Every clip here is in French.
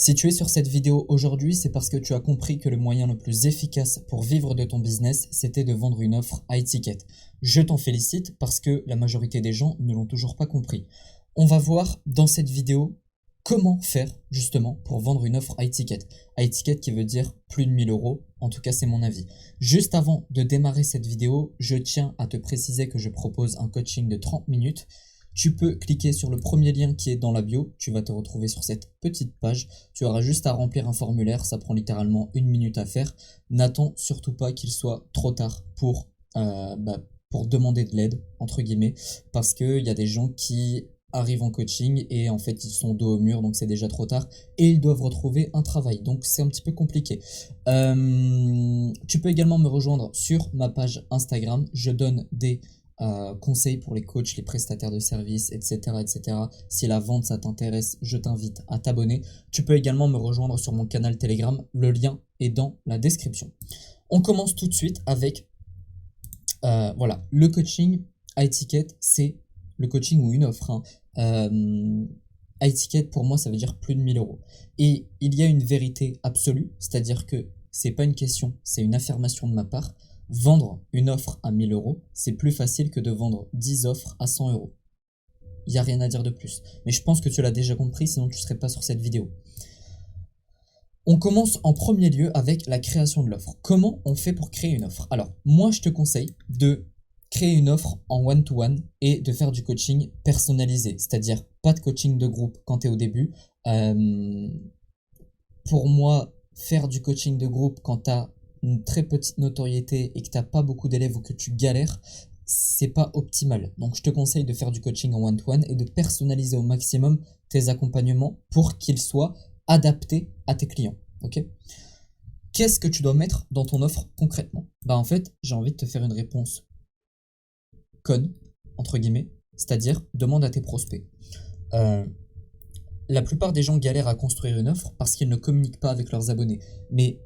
Si tu es sur cette vidéo aujourd'hui, c'est parce que tu as compris que le moyen le plus efficace pour vivre de ton business, c'était de vendre une offre high ticket. Je t'en félicite parce que la majorité des gens ne l'ont toujours pas compris. On va voir dans cette vidéo comment faire justement pour vendre une offre high ticket. High ticket qui veut dire plus de 1000 euros, en tout cas c'est mon avis. Juste avant de démarrer cette vidéo, je tiens à te préciser que je propose un coaching de 30 minutes. Tu peux cliquer sur le premier lien qui est dans la bio, tu vas te retrouver sur cette petite page, tu auras juste à remplir un formulaire, ça prend littéralement 1 minute à faire. N'attends surtout pas qu'il soit trop tard pour demander de l'aide, entre guillemets, parce qu'il y a des gens qui arrivent en coaching et en fait ils sont dos au mur, donc c'est déjà trop tard, et ils doivent retrouver un travail, donc c'est un petit peu compliqué. Tu peux également me rejoindre sur ma page Instagram, je donne des conseils pour les coachs, les prestataires de services, etc., etc. Si la vente ça t'intéresse, je t'invite à t'abonner. Tu peux également me rejoindre sur mon canal Telegram, le lien est dans la description. On commence tout de suite avec voilà, le coaching high ticket, c'est le coaching ou une offre. High ticket pour moi ça veut dire plus de 1000 euros. Et il y a une vérité absolue, c'est-à-dire que c'est pas une question, c'est une affirmation de ma part. Vendre une offre à 1000 euros, c'est plus facile que de vendre 10 offres à 100 euros. Il n'y a rien à dire de plus. Mais je pense que tu l'as déjà compris, sinon tu ne serais pas sur cette vidéo. On commence en premier lieu avec la création de l'offre. Comment on fait pour créer une offre? Alors, moi, je te conseille de créer une offre en one-to-one et de faire du coaching personnalisé. C'est-à-dire, pas de coaching de groupe quand tu es au début. Pour moi, faire du coaching de groupe quand tu as une très petite notoriété et que tu n'as pas beaucoup d'élèves ou que tu galères, c'est pas optimal. Donc je te conseille de faire du coaching en one-to-one et de personnaliser au maximum tes accompagnements pour qu'ils soient adaptés à tes clients. Ok? Qu'est-ce que tu dois mettre dans ton offre concrètement? En fait, j'ai envie de te faire une réponse conne, entre guillemets, c'est-à-dire demande à tes prospects. La plupart des gens galèrent à construire une offre parce qu'ils ne communiquent pas avec leurs abonnés. Mais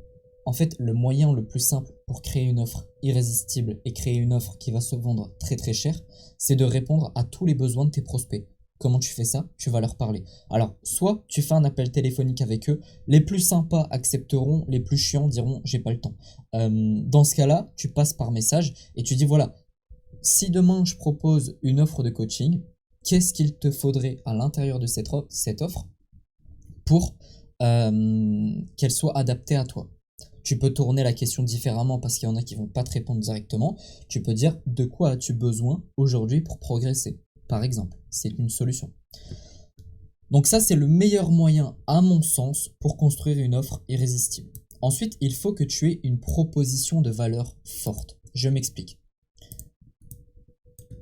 en fait, le moyen le plus simple pour créer une offre irrésistible et créer une offre qui va se vendre très très cher, c'est de répondre à tous les besoins de tes prospects. Comment tu fais ça? Tu vas leur parler. Alors, soit tu fais un appel téléphonique avec eux, les plus sympas accepteront, les plus chiants diront j'ai pas le temps. Dans ce cas-là, tu passes par message et tu dis voilà, si demain je propose une offre de coaching, qu'est-ce qu'il te faudrait à l'intérieur de cette offre pour qu'elle soit adaptée à toi? Tu peux tourner la question différemment parce qu'il y en a qui vont pas te répondre directement. Tu peux dire de quoi as-tu besoin aujourd'hui pour progresser, par exemple. C'est une solution. Donc ça, c'est le meilleur moyen, à mon sens, pour construire une offre irrésistible. Ensuite, il faut que tu aies une proposition de valeur forte. Je m'explique.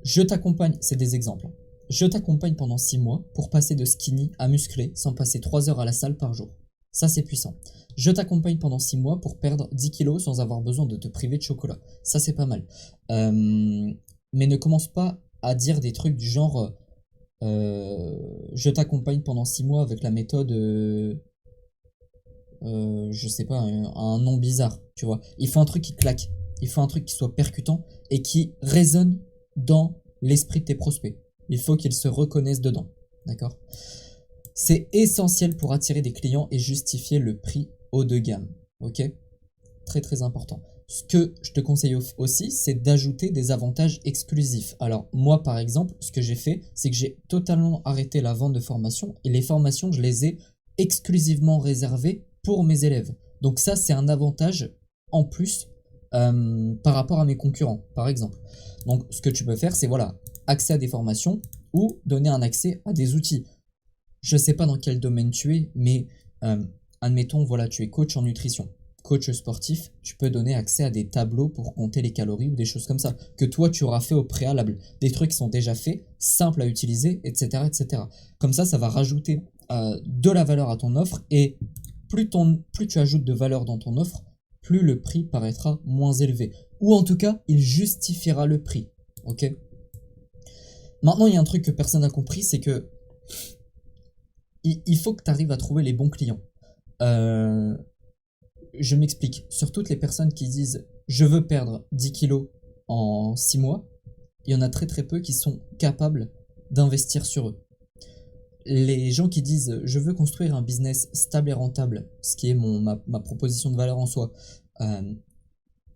Je t'accompagne, c'est des exemples. Je t'accompagne pendant 6 mois pour passer de skinny à musclé sans passer 3 heures à la salle par jour. Ça, c'est puissant. Je t'accompagne pendant 6 mois pour perdre 10 kilos sans avoir besoin de te priver de chocolat. Ça, c'est pas mal. Mais ne commence pas à dire des trucs du genre je t'accompagne pendant 6 mois avec la méthode je sais pas, un nom bizarre, tu vois. Il faut un truc qui claque. Il faut un truc qui soit percutant et qui résonne dans l'esprit de tes prospects. Il faut qu'ils se reconnaissent dedans. D'accord? C'est essentiel pour attirer des clients et justifier le prix haut de gamme. Ok? Très très important. Ce que je te conseille aussi, c'est d'ajouter des avantages exclusifs. Alors moi par exemple, ce que j'ai fait, c'est que j'ai totalement arrêté la vente de formations et les formations, je les ai exclusivement réservées pour mes élèves. Donc ça, c'est un avantage en plus par rapport à mes concurrents, par exemple. Donc ce que tu peux faire, c'est voilà, accès à des formations ou donner un accès à des outils. Je sais pas dans quel domaine tu es, mais admettons, voilà, tu es coach en nutrition, coach sportif, tu peux donner accès à des tableaux pour compter les calories ou des choses comme ça, que toi tu auras fait au préalable, des trucs qui sont déjà faits, simples à utiliser, etc. etc. Comme ça va rajouter de la valeur à ton offre et plus tu ajoutes de valeur dans ton offre, plus le prix paraîtra moins élevé. Ou en tout cas, il justifiera le prix. Ok? Maintenant, il y a un truc que personne n'a compris, c'est que il faut que tu arrives à trouver les bons clients. Je m'explique. Sur toutes les personnes qui disent je veux perdre 10 kilos en 6 mois, il y en a très très peu qui sont capables d'investir sur eux. les gens qui disent je veux construire un business stable et rentable, ce qui est ma proposition de valeur en soi, euh,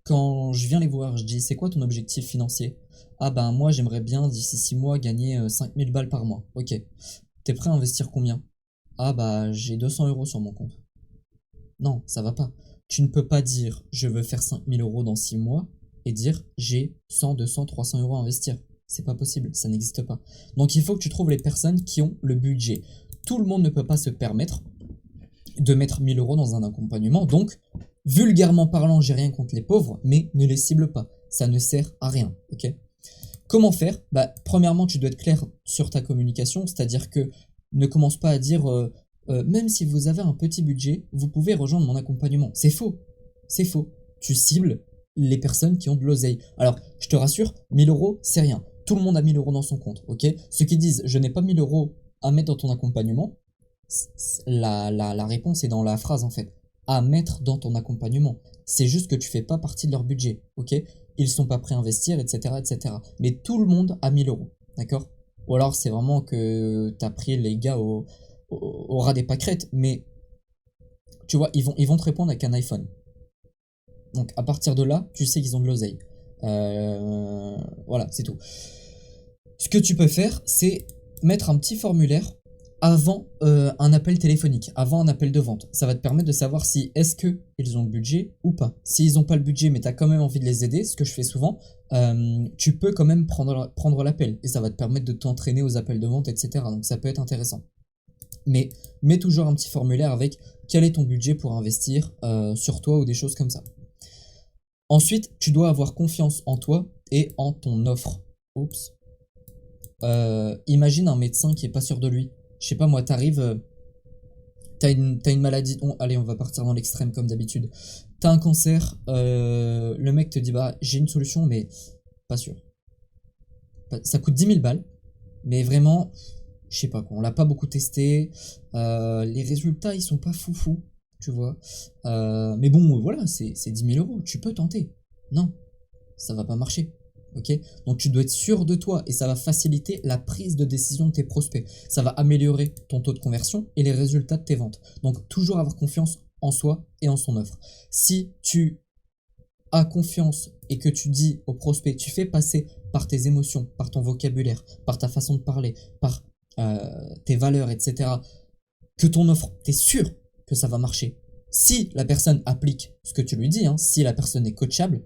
quand je viens les voir, je dis c'est quoi ton objectif financier? Ah ben moi j'aimerais bien d'ici 6 mois gagner 5000 balles par mois. Ok. T'es prêt à investir combien? Ah bah j'ai 200 € sur mon compte. Non, ça va pas. Tu ne peux pas dire je veux faire 5000 € dans 6 mois et dire j'ai 100, 200, 300 € à investir. C'est pas possible, ça n'existe pas. Donc il faut que tu trouves les personnes qui ont le budget. Tout le monde ne peut pas se permettre de mettre 1000 € dans un accompagnement. Donc, vulgairement parlant, j'ai rien contre les pauvres, mais ne les cible pas. Ça ne sert à rien. Ok. Comment faire? Bah, premièrement, tu dois être clair sur ta communication, c'est-à-dire que ne commence pas à dire même si vous avez un petit budget, vous pouvez rejoindre mon accompagnement. C'est faux. C'est faux. Tu cibles les personnes qui ont de l'oseille. Alors, je te rassure, 1000 €, c'est rien. Tout le monde a 1000 € dans son compte. Ok. Ceux qui disent je n'ai pas 1000 € à mettre dans ton accompagnement, la réponse est dans la phrase en fait. À mettre dans ton accompagnement. C'est juste que tu fais pas partie de leur budget, ok? Ils sont pas prêts à investir, etc., etc. Mais tout le monde a 1000 €, d'accord? Ou alors c'est vraiment que t'as pris les gars au ras des pâquerettes, mais tu vois, ils vont te répondre avec un iPhone. Donc à partir de là, tu sais qu'ils ont de l'oseille. Voilà, c'est tout. Ce que tu peux faire, c'est mettre un petit formulaire avant un appel téléphonique, avant un appel de vente. Ça va te permettre de savoir si est-ce qu'ils ont le budget ou pas. S'ils n'ont pas le budget mais tu as quand même envie de les aider, ce que je fais souvent, tu peux quand même prendre l'appel et ça va te permettre de t'entraîner aux appels de vente, etc. Donc ça peut être intéressant. Mais mets toujours un petit formulaire avec quel est ton budget pour investir sur toi ou des choses comme ça. Ensuite, tu dois avoir confiance en toi et en ton offre. Oups. Imagine un médecin qui est pas sûr de lui. Je sais pas moi, t'arrives, t'as une maladie. Allez, on va partir dans l'extrême comme d'habitude. T'as un cancer, le mec te dit bah j'ai une solution, mais pas sûr. Ça coûte 10 000 balles, mais vraiment, je sais pas quoi, on l'a pas beaucoup testé. Les résultats ils sont pas foufou, tu vois. Mais bon, voilà, c'est 10 000 €, tu peux tenter. Non, ça va pas marcher. Ok. Donc tu dois être sûr de toi et ça va faciliter la prise de décision de tes prospects. Ça va améliorer ton taux de conversion et les résultats de tes ventes. Donc toujours avoir confiance en soi et en son offre. Si tu as confiance et que tu dis au prospect, tu fais passer par tes émotions, par ton vocabulaire, par ta façon de parler, par tes valeurs, etc., que ton offre, tu es sûr que ça va marcher. Si la personne applique ce que tu lui dis, hein, si la personne est coachable,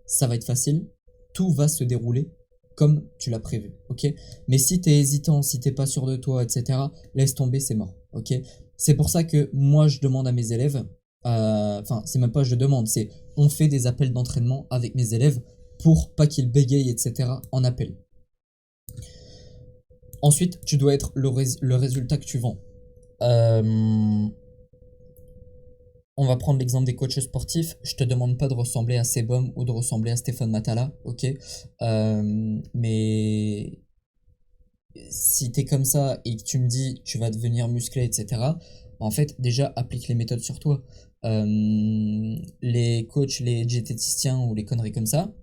ça va être facile, tout va se dérouler comme tu l'as prévu, ok? Mais si t'es hésitant, si t'es pas sûr de toi, etc., laisse tomber, c'est mort, ok? C'est pour ça que moi, je demande à mes élèves, enfin, c'est même pas je demande, c'est on fait des appels d'entraînement avec mes élèves pour pas qu'ils bégayent, etc., en appel. Ensuite, tu dois être le résultat que tu vends. On va prendre l'exemple des coachs sportifs. Je te demande pas de ressembler à Sebum ou de ressembler à Stéphane Matala, ok? Mais si t'es comme ça et que tu me dis tu vas devenir musclé, etc., en fait, déjà, applique les méthodes sur toi. Les coachs, les diététiciens ou les conneries comme ça,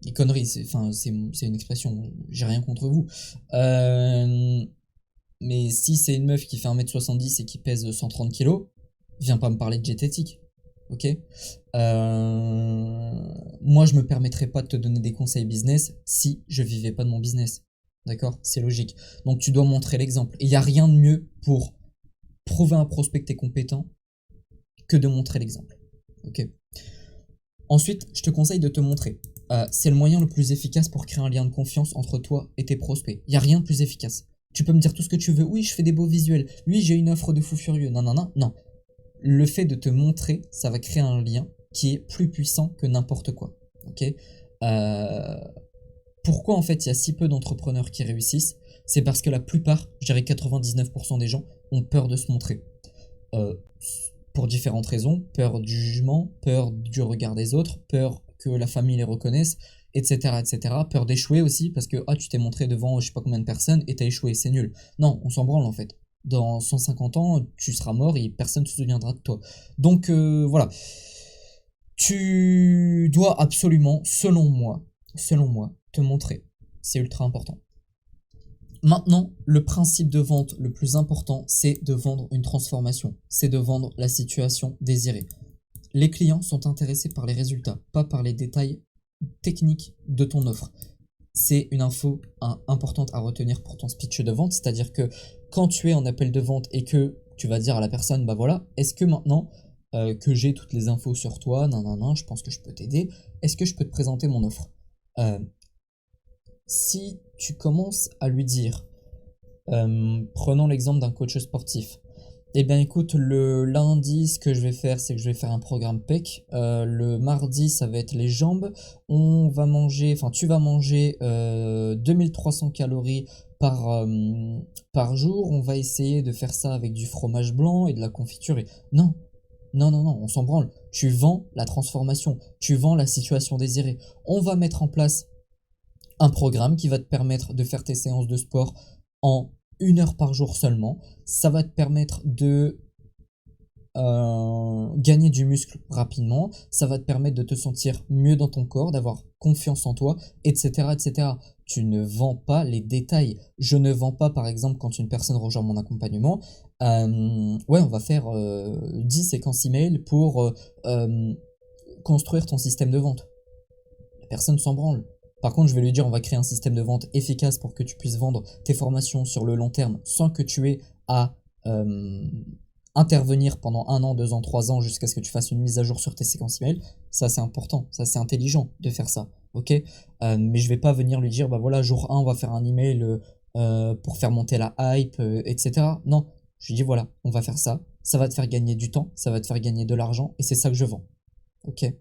les conneries, c'est une expression, j'ai rien contre vous. Mais si c'est une meuf qui fait 1m70 et qui pèse 130 kilos, viens pas me parler de diététique, ok? Moi, je me permettrais pas de te donner des conseils business si je vivais pas de mon business, d'accord? C'est logique. Donc, tu dois montrer l'exemple. Et il n'y a rien de mieux pour prouver à un prospect que t'es compétent que de montrer l'exemple, ok? Ensuite, je te conseille de te montrer. C'est le moyen le plus efficace pour créer un lien de confiance entre toi et tes prospects. Il n'y a rien de plus efficace. Tu peux me dire tout ce que tu veux. Oui, je fais des beaux visuels. Oui, j'ai une offre de fou furieux. Non, non, non, non. Le fait de te montrer, ça va créer un lien qui est plus puissant que n'importe quoi. Ok. Pourquoi en fait il y a si peu d'entrepreneurs qui réussissent? C'est parce que la plupart, je dirais 99% des gens, ont peur de se montrer. Euh, pour différentes raisons. Peur du jugement, peur du regard des autres, peur que la famille les reconnaisse, etc., etc. Peur d'échouer aussi, parce que tu t'es montré devant je sais pas combien de personnes et t'as échoué, c'est nul. Non, on s'en branle en fait. Dans 150 ans, tu seras mort et personne ne se souviendra de toi. Donc voilà. Tu dois absolument, selon moi, te montrer. C'est ultra important. Maintenant, le principe de vente le plus important, c'est de vendre une transformation, c'est de vendre la situation désirée. Les clients sont intéressés par les résultats, pas par les détails techniques de ton offre. C'est une info importante à retenir pour ton speech de vente, c'est-à-dire que quand tu es en appel de vente et que tu vas dire à la personne, bah voilà, est-ce que maintenant que j'ai toutes les infos sur toi, je pense que je peux t'aider, est-ce que je peux te présenter mon offre? Si tu commences à lui dire, prenons l'exemple d'un coach sportif, eh bien écoute, le lundi, ce que je vais faire, c'est que je vais faire un programme PEC. Le mardi, ça va être les jambes. Tu vas manger 2300 calories par jour. On va essayer de faire ça avec du fromage blanc et de la confiture. Non, non, non, non, on s'en branle. Tu vends la transformation, tu vends la situation désirée. On va mettre en place un programme qui va te permettre de faire tes séances de sport en 1 heure par jour seulement. Ça va te permettre de gagner du muscle rapidement, ça va te permettre de te sentir mieux dans ton corps, d'avoir confiance en toi, etc., etc. Tu ne vends pas les détails. Je ne vends pas, par exemple, quand une personne rejoint mon accompagnement, ouais, on va faire 10 séquences email pour construire ton système de vente. La personne s'en branle. Par contre, je vais lui dire, on va créer un système de vente efficace pour que tu puisses vendre tes formations sur le long terme sans que tu aies à intervenir pendant 1 an, 2 ans, 3 ans jusqu'à ce que tu fasses une mise à jour sur tes séquences email. Ça, c'est important. Ça, c'est intelligent de faire ça. Ok. Mais je vais pas venir lui dire, bah voilà, jour 1, on va faire un email pour faire monter la hype, etc. Non. Je lui dis, voilà, on va faire ça. Ça va te faire gagner du temps, ça va te faire gagner de l'argent et c'est ça que je vends. Ok.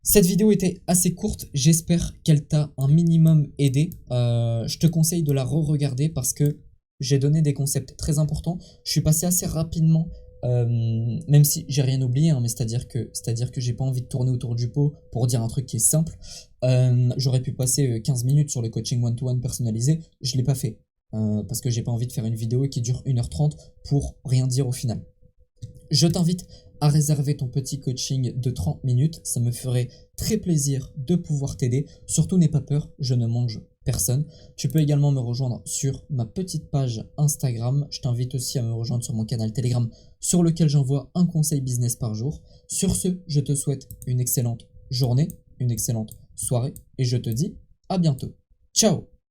Cette vidéo était assez courte, j'espère qu'elle t'a un minimum aidé. Je te conseille de la re-regarder parce que j'ai donné des concepts très importants. Je suis passé assez rapidement, même si j'ai rien oublié, hein, mais c'est-à-dire que j'ai pas envie de tourner autour du pot pour dire un truc qui est simple. J'aurais pu passer 15 minutes sur le coaching one-to-one personnalisé, je l'ai pas fait. Parce que j'ai pas envie de faire une vidéo qui dure 1h30 pour rien dire au final. Je t'invite à réserver ton petit coaching de 30 minutes. Ça me ferait très plaisir de pouvoir t'aider. Surtout, n'aie pas peur, je ne mange personne. Tu peux également me rejoindre sur ma petite page Instagram. Je t'invite aussi à me rejoindre sur mon canal Telegram sur lequel j'envoie un conseil business par jour. Sur ce, je te souhaite une excellente journée, une excellente soirée et je te dis à bientôt. Ciao!